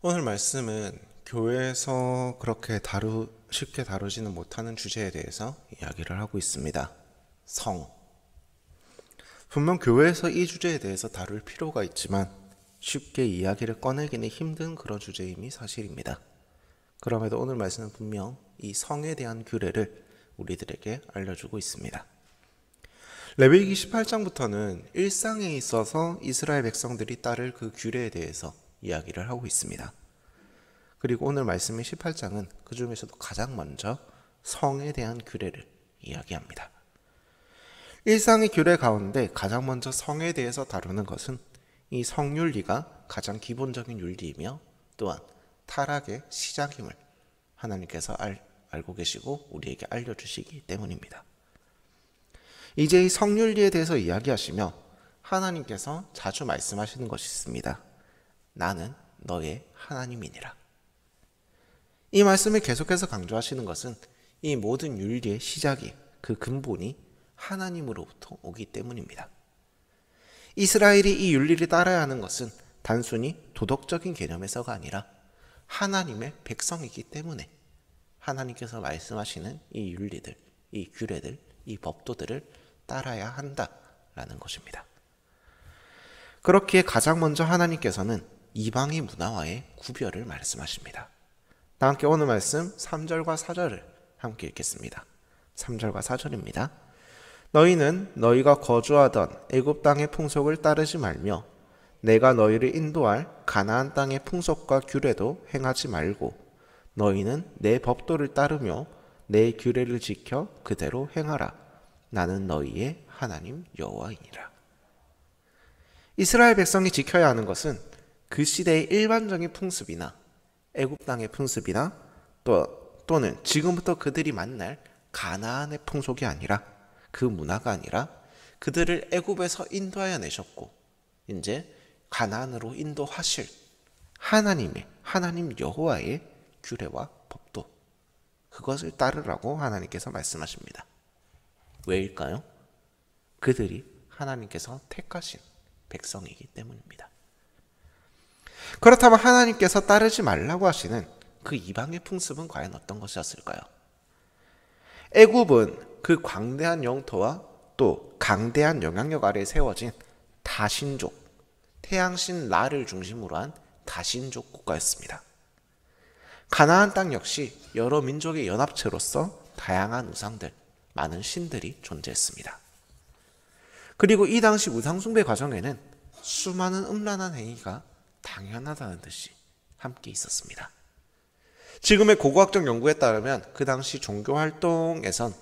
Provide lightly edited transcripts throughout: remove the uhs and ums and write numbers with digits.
오늘 말씀은 교회에서 그렇게 쉽게 다루지는 못하는 주제에 대해서 이야기를 하고 있습니다. 성. 분명 교회에서 이 주제에 대해서 다룰 필요가 있지만 쉽게 이야기를 꺼내기는 힘든 그런 주제임이 사실입니다. 그럼에도 오늘 말씀은 분명 이 성에 대한 규례를 우리들에게 알려주고 있습니다. 레위기 18장부터는 일상에 있어서 이스라엘 백성들이 따를 그 규례에 대해서 이야기를 하고 있습니다. 그리고 오늘 말씀인 18장은 그 중에서도 가장 먼저 성에 대한 규례를 이야기합니다. 일상의 규례 가운데 가장 먼저 성에 대해서 다루는 것은 이 성윤리가 가장 기본적인 윤리이며 또한 타락의 시작임을 하나님께서 알고 계시고 우리에게 알려주시기 때문입니다. 이제 이 성윤리에 대해서 이야기하시며 하나님께서 자주 말씀하시는 것이 있습니다. 나는 너의 하나님이니라. 이 말씀을 계속해서 강조하시는 것은 이 모든 윤리의 시작이 그 근본이 하나님으로부터 오기 때문입니다. 이스라엘이 이 윤리를 따라야 하는 것은 단순히 도덕적인 개념에서가 아니라 하나님의 백성이기 때문에 하나님께서 말씀하시는 이 윤리들, 이 규례들, 이 법도들을 따라야 한다라는 것입니다. 그렇기에 가장 먼저 하나님께서는 이방의 문화와의 구별을 말씀하십니다. 다 함께 오늘 말씀 3절과 4절을 함께 읽겠습니다. 3절과 4절입니다. 너희는 너희가 거주하던 애굽 땅의 풍속을 따르지 말며 내가 너희를 인도할 가나안 땅의 풍속과 규례도 행하지 말고 너희는 내 법도를 따르며 내 규례를 지켜 그대로 행하라. 나는 너희의 하나님 여호와이니라. 이스라엘 백성이 지켜야 하는 것은 그 시대의 일반적인 풍습이나 애굽 땅의 풍습이나 또는 지금부터 그들이 만날 가나안의 풍속이 아니라 그 문화가 아니라 그들을 애굽에서 인도하여 내셨고 이제 가나안으로 인도하실 하나님 여호와의 규례와 법도 그것을 따르라고 하나님께서 말씀하십니다. 왜일까요? 그들이 하나님께서 택하신 백성이기 때문입니다. 그렇다면 하나님께서 따르지 말라고 하시는 그 이방의 풍습은 과연 어떤 것이었을까요? 애굽은 그 광대한 영토와 또 강대한 영향력 아래에 세워진 다신족, 태양신 라를 중심으로 한 다신족 국가였습니다. 가나안 땅 역시 여러 민족의 연합체로서 다양한 우상들, 많은 신들이 존재했습니다. 그리고 이 당시 우상숭배 과정에는 수많은 음란한 행위가 당연하다는 듯이 함께 있었습니다. 지금의 고고학적 연구에 따르면 그 당시 종교활동에선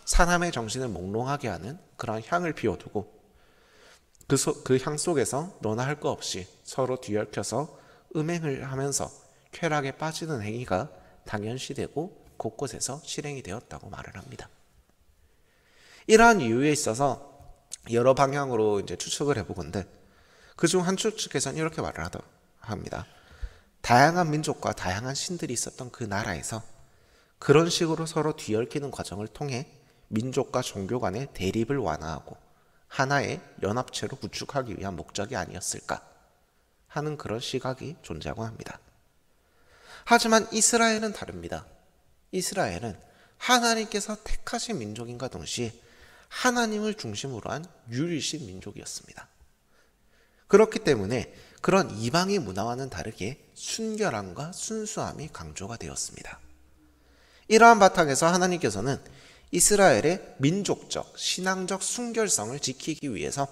사람의 정신을 몽롱하게 하는 그런 향을 피워두고 그 향 속에서 너나 할 거 없이 서로 뒤얽혀서 음행을 하면서 쾌락에 빠지는 행위가 당연시되고 곳곳에서 실행이 되었다고 말을 합니다. 이러한 이유에 있어서 여러 방향으로 이제 추측을 해보건대 그중 한 추측에서는 이렇게 말을 합니다. 다양한 민족과 다양한 신들이 있었던 그 나라에서 그런 식으로 서로 뒤얽히는 과정을 통해 민족과 종교 간의 대립을 완화하고 하나의 연합체로 구축하기 위한 목적이 아니었을까 하는 그런 시각이 존재하곤 합니다. 하지만 이스라엘은 다릅니다. 이스라엘은 하나님께서 택하신 민족인과 동시에 하나님을 중심으로 한 유일신 민족이었습니다. 그렇기 때문에 그런 이방의 문화와는 다르게 순결함과 순수함이 강조가 되었습니다. 이러한 바탕에서 하나님께서는 이스라엘의 민족적, 신앙적 순결성을 지키기 위해서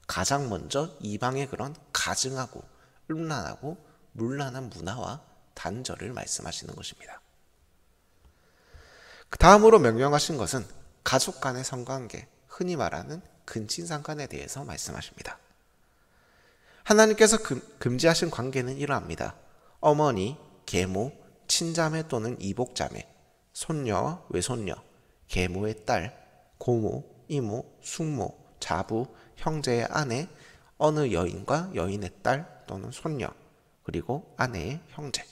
가장 먼저 이방의 그런 가증하고 음란하고 문란한 문화와 단절을 말씀하시는 것입니다. 다음으로 명령하신 것은 가족 간의 성관계, 흔히 말하는 근친상간에 대해서 말씀하십니다. 하나님께서 금지하신 관계는 이러합니다. 어머니, 계모, 친자매 또는 이복자매, 손녀와 외손녀, 계모의 딸, 고모, 이모, 숙모, 자부, 형제의 아내, 어느 여인과 여인의 딸 또는 손녀, 그리고 아내의 형제.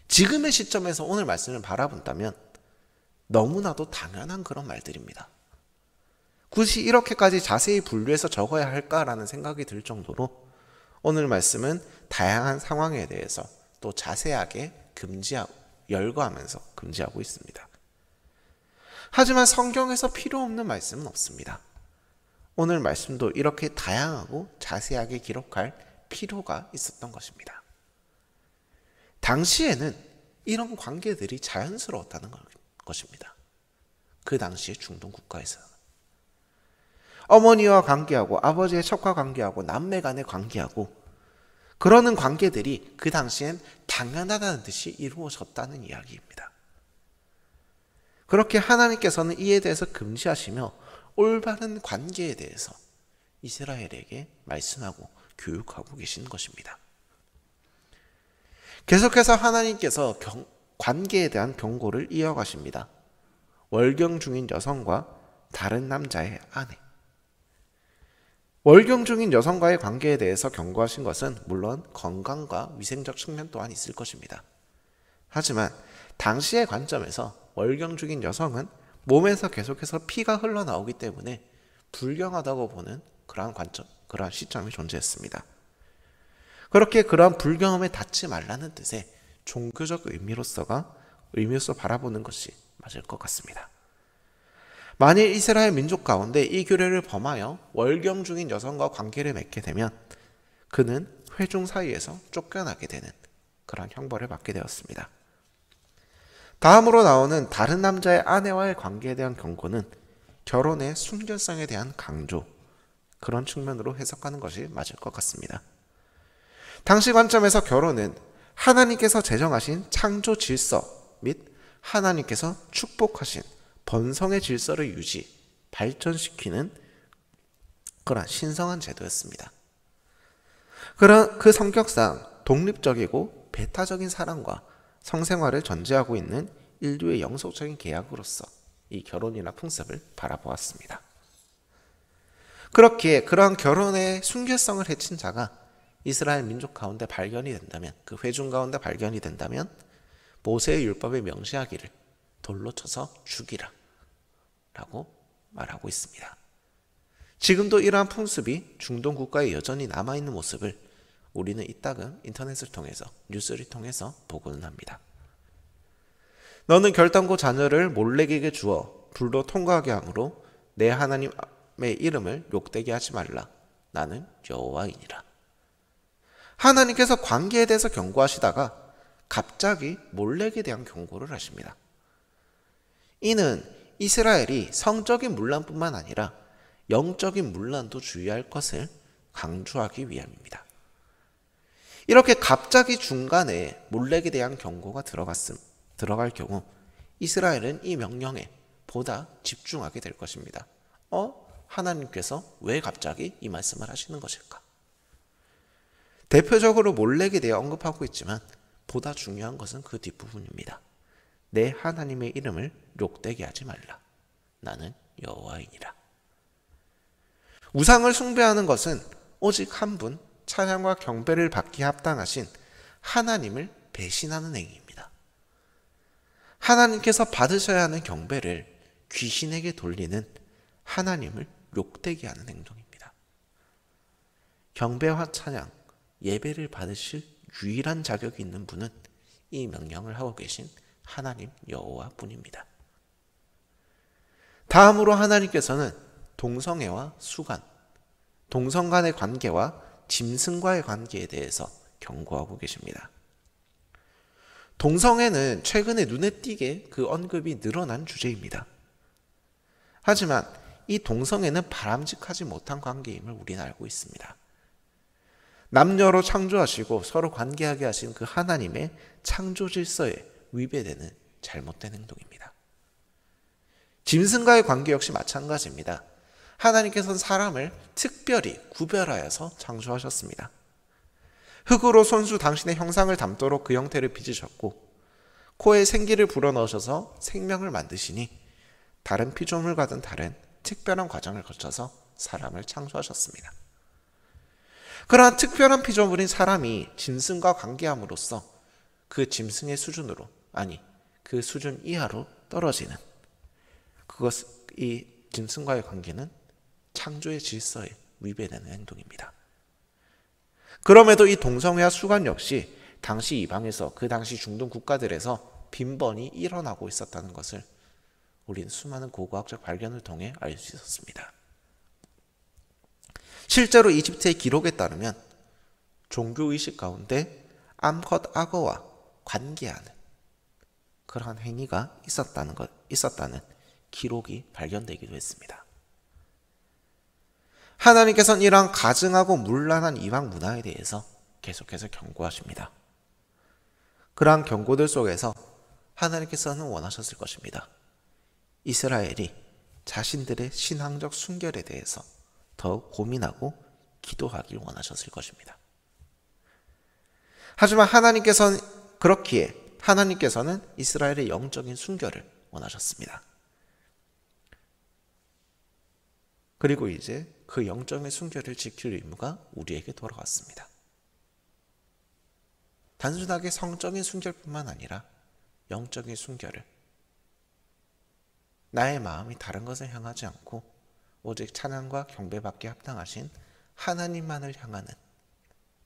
지금의 시점에서 오늘 말씀을 바라본다면 너무나도 당연한 그런 말들입니다. 굳이 이렇게까지 자세히 분류해서 적어야 할까라는 생각이 들 정도로 오늘 말씀은 다양한 상황에 대해서 또 자세하게 열거하면서 금지하고 있습니다. 하지만 성경에서 필요 없는 말씀은 없습니다. 오늘 말씀도 이렇게 다양하고 자세하게 기록할 필요가 있었던 것입니다. 당시에는 이런 관계들이 자연스러웠다는 것입니다. 그 당시의 중동 국가에서는 어머니와 관계하고 아버지의 척과 관계하고 남매 간의 관계하고 그러는 관계들이 그 당시엔 당연하다는 듯이 이루어졌다는 이야기입니다. 그렇게 하나님께서는 이에 대해서 금지하시며 올바른 관계에 대해서 이스라엘에게 말씀하고 교육하고 계신 것입니다. 계속해서 하나님께서 관계에 대한 경고를 이어가십니다. 월경 중인 여성과 다른 남자의 아내. 월경 중인 여성과의 관계에 대해서 경고하신 것은 물론 건강과 위생적 측면 또한 있을 것입니다. 하지만 당시의 관점에서 월경 중인 여성은 몸에서 계속해서 피가 흘러나오기 때문에 불경하다고 보는 그러한 시점이 존재했습니다. 그렇게 그러한 불경함에 닿지 말라는 뜻의 종교적 의미로서 바라보는 것이 맞을 것 같습니다. 만일 이스라엘 민족 가운데 이 규례를 범하여 월경 중인 여성과 관계를 맺게 되면 그는 회중 사이에서 쫓겨나게 되는 그런 형벌을 받게 되었습니다. 다음으로 나오는 다른 남자의 아내와의 관계에 대한 경고는 결혼의 순결성에 대한 강조, 그런 측면으로 해석하는 것이 맞을 것 같습니다. 당시 관점에서 결혼은 하나님께서 제정하신 창조 질서 및 하나님께서 축복하신 번성의 질서를 발전시키는 그런 신성한 제도였습니다. 그 성격상 독립적이고 배타적인 사랑과 성생활을 전제하고 있는 인류의 영속적인 계약으로서 이 결혼이나 풍습을 바라보았습니다. 그렇게 그러한 결혼의 순결성을 해친 자가 이스라엘 민족 가운데 발견이 된다면, 그 회중 가운데 발견이 된다면 모세의 율법에 명시하기를 돌로 쳐서 죽이라 라고 말하고 있습니다. 지금도 이러한 풍습이 중동 국가에 여전히 남아있는 모습을 우리는 이따금 인터넷을 통해서, 뉴스를 통해서 보고는 합니다. 너는 결단코 자녀를 몰래에게 주어 불로 통과하게 함으로 내 하나님의 이름을 욕되게 하지 말라. 나는 여호와이니라. 하나님께서 관계에 대해서 경고하시다가 갑자기 몰렉에 대한 경고를 하십니다. 이는 이스라엘이 성적인 문란뿐만 아니라 영적인 문란도 주의할 것을 강조하기 위함입니다. 이렇게 갑자기 중간에 몰렉에 대한 경고가 들어갈 경우 이스라엘은 이 명령에 보다 집중하게 될 것입니다. 하나님께서 왜 갑자기 이 말씀을 하시는 것일까? 대표적으로 몰렉에 대해 언급하고 있지만 보다 중요한 것은 그 뒷부분입니다. 내 하나님의 이름을 욕되게 하지 말라. 나는 여호와이니라. 우상을 숭배하는 것은 오직 한 분, 찬양과 경배를 받기에 합당하신 하나님을 배신하는 행위입니다. 하나님께서 받으셔야 하는 경배를 귀신에게 돌리는 하나님을 욕되게 하는 행동입니다. 경배와 찬양, 예배를 받으실 유일한 자격이 있는 분은 이 명령을 하고 계신 하나님 여호와 뿐입니다. 다음으로 하나님께서는 동성애와 수간, 동성 간의 관계와 짐승과의 관계에 대해서 경고하고 계십니다. 동성애는 최근에 눈에 띄게 그 언급이 늘어난 주제입니다. 하지만 이 동성애는 바람직하지 못한 관계임을 우리는 알고 있습니다. 남녀로 창조하시고 서로 관계하게 하신 그 하나님의 창조 질서에 위배되는 잘못된 행동입니다. 짐승과의 관계 역시 마찬가지입니다. 하나님께서는 사람을 특별히 구별하여서 창조하셨습니다. 흙으로 손수 당신의 형상을 담도록 그 형태를 빚으셨고 코에 생기를 불어넣으셔서 생명을 만드시니 다른 피조물과는 다른 특별한 과정을 거쳐서 사람을 창조하셨습니다. 그러한 특별한 피조물인 사람이 짐승과 관계함으로써 그 짐승의 수준으로, 아니 그 수준 이하로 떨어지는 이 짐승과의 관계는 창조의 질서에 위배되는 행동입니다. 그럼에도 이 동성애와 수관 역시 당시 이방에서, 그 당시 중동 국가들에서 빈번히 일어나고 있었다는 것을 우리는 수많은 고고학적 발견을 통해 알 수 있었습니다. 실제로 이집트의 기록에 따르면 종교의식 가운데 암컷 악어와 관계하는 그러한 행위가 있었다는 기록이 발견되기도 했습니다. 하나님께서는 이러한 가증하고 문란한 이방 문화에 대해서 계속해서 경고하십니다. 그러한 경고들 속에서 하나님께서는 원하셨을 것입니다. 이스라엘이 자신들의 신앙적 순결에 대해서 더욱 고민하고 기도하길 원하셨을 것입니다. 하지만 하나님께서는 그렇기에 하나님께서는 이스라엘의 영적인 순결을 원하셨습니다. 그리고 이제 그 영적인 순결을 지킬 의무가 우리에게 돌아왔습니다. 단순하게 성적인 순결뿐만 아니라 영적인 순결을, 나의 마음이 다른 것을 향하지 않고 오직 찬양과 경배받기에 합당하신 하나님만을 향하는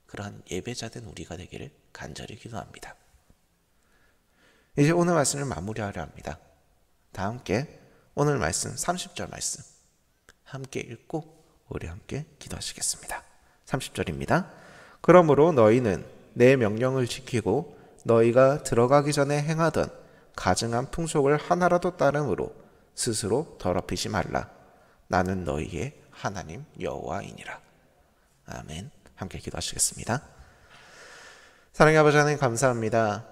그러한 예배자된 우리가 되기를 간절히 기도합니다. 이제 오늘 말씀을 마무리하려 합니다. 다 함께 오늘 말씀 30절 말씀 함께 읽고 우리 함께 기도하시겠습니다. 30절입니다. 그러므로 너희는 내 명령을 지키고 너희가 들어가기 전에 행하던 가증한 풍속을 하나라도 따름으로 스스로 더럽히지 말라. 나는 너희의 하나님 여호와이니라. 아멘. 함께 기도하시겠습니다. 사랑의 아버지 하나님, 감사합니다.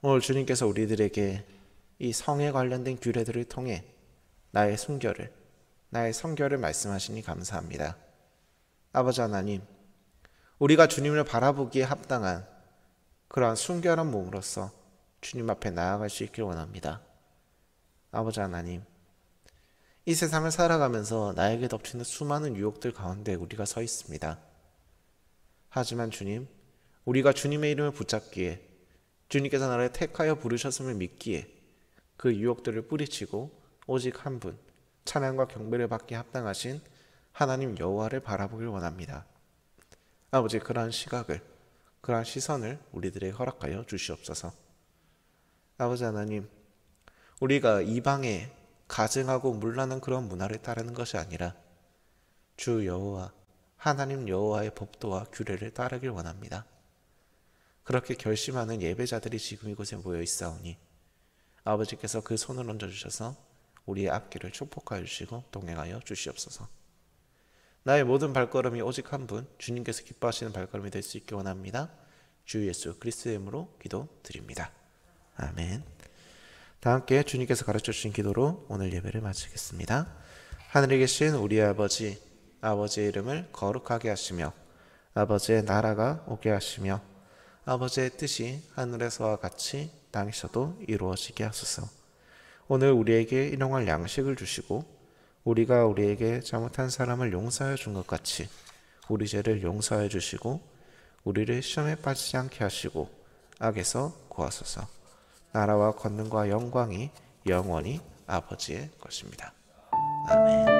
오늘 주님께서 우리들에게 이 성에 관련된 규례들을 통해 나의 순결을, 나의 성결을 말씀하시니 감사합니다. 아버지 하나님, 우리가 주님을 바라보기에 합당한 그러한 순결한 몸으로서 주님 앞에 나아갈 수 있길 원합니다. 아버지 하나님, 이 세상을 살아가면서 나에게 덮치는 수많은 유혹들 가운데 우리가 서 있습니다. 하지만 주님, 우리가 주님의 이름을 붙잡기에, 주님께서 나를 택하여 부르셨음을 믿기에 그 유혹들을 뿌리치고 오직 한 분, 찬양과 경배를 받기에 합당하신 하나님 여호와를 바라보길 원합니다. 아버지, 그러한 시각을, 그러한 시선을 우리들에게 허락하여 주시옵소서. 아버지 하나님, 우리가 이방의 가증하고 문란한 그런 문화를 따르는 것이 아니라 주 여호와, 하나님 여호와의 법도와 규례를 따르길 원합니다. 그렇게 결심하는 예배자들이 지금 이곳에 모여 있사오니 아버지께서 그 손을 얹어주셔서 우리의 앞길을 축복하여 주시고 동행하여 주시옵소서. 나의 모든 발걸음이 오직 한 분, 주님께서 기뻐하시는 발걸음이 될 수 있기 원합니다. 주 예수 그리스도의 이름으로 기도드립니다. 아멘. 다 함께 주님께서 가르쳐 주신 기도로 오늘 예배를 마치겠습니다. 하늘에 계신 우리 아버지, 아버지의 이름을 거룩하게 하시며 아버지의 나라가 오게 하시며 아버지의 뜻이 하늘에서와 같이 땅에서도 이루어지게 하소서. 오늘 우리에게 일용할 양식을 주시고 우리가 우리에게 잘못한 사람을 용서하여 준 것 같이 우리 죄를 용서하여 주시고 우리를 시험에 빠지지 않게 하시고 악에서 구하소서. 나라와 권능과 영광이 영원히 아버지의 것입니다. 아멘.